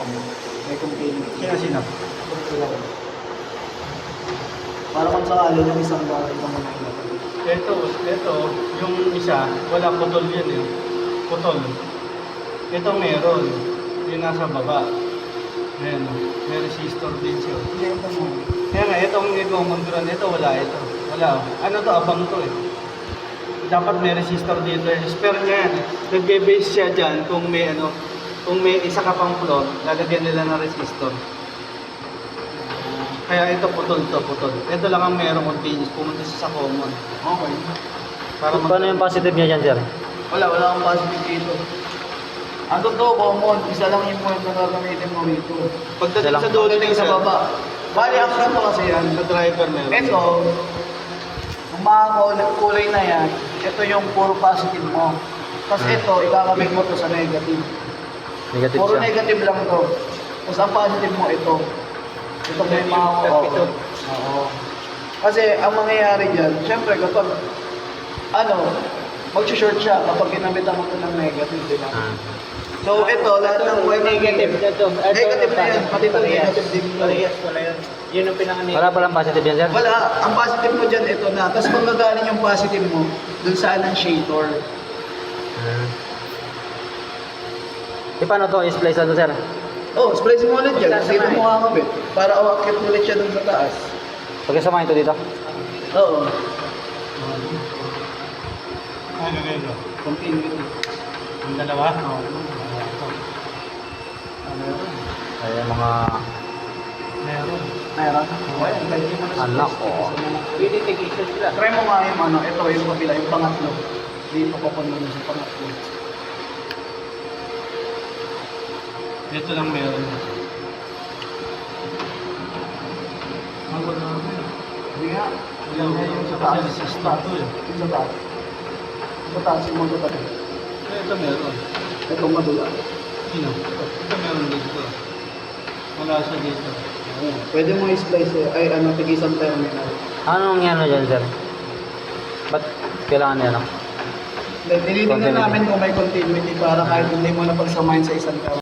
May continuity. Sino? Para kung sakali ng isang bagay ka muna ilagay. Ito, yung isa, wala putol yun eh. Putol. Ito meron. Yung nasa baba. Ayan, may resistor din siya. Hindi ito mo. Kaya nga, itong nag-umunduran, ito wala ito. Wala. Ano to, abang to eh. Dapat may resistor dito eh. Spare niya yan. Nagbe-base siya dyan kung may ano, kung may isa ka pang floor, lalagyan nila ng resistor. Kaya ito putol to, putol. Ito lang ang merong continuous, pumunta siya sa common. Okay. Para Paano yung positive niya dyan, sir? Wala kang positive dito. Ang totoo, common. Isa lang yung point na gagamitin mo dito. Pagdating sa Pagdating duty sa baba. Bali, ang ganito kasi yan. sa driver meron. Ito, yung mga kulay na yan, ito yung puro positive mo. Tapos ito, ikakabit mo to sa negative. Negative Puro siya. negative lang to. Tapos ang positive mo, ito. Ito may mga Ito. Oo. Kasi ang mangyayari dyan, syempre kapag, mag-short siya kapag ginamitan mo ito ng negative, di ba? So ito, lahat ng Negative na to. Negative na yan, pati ito negative din to. Parehas pala yun. Yun ang pinaka-negative. Wala palang positive yan, sir? Wala, ang positive mo dyan, ito na. Tapos kung gagaling yung positive mo, dun sa annunciator. E paano to? I-splice na to, sir? Oh, splice mo ulit dyan. Dito mo kakabit. Para awakit ulit siya dun sa taas. Pagkasamahin to dito? Oo. Ano ganito? Continuity. Yung dalawa? Ay, mga Meron. Meron. Okay, pwede mo na sa anak ko. Pwede tigation sila. Try mo nga yung ito yung kabila, yung pangatlo. Dito ko mo sa pangatlo. Ito lang meron. Ang wala na. Hindi nga. Yung Yung sa kasi taas. resistor to eh. Yung sa taas. Sa taas yung mga tabi. Ito meron. Ito madula. Sino? Ito meron dito. Wala siya dito. Pwede mo i-splice ay tigisan terminal. Anong ano dyan, sir? Ba't kailangan yan? Tinitingnan namin kung may continuity para kahit hindi mo na pagsamahin sa isang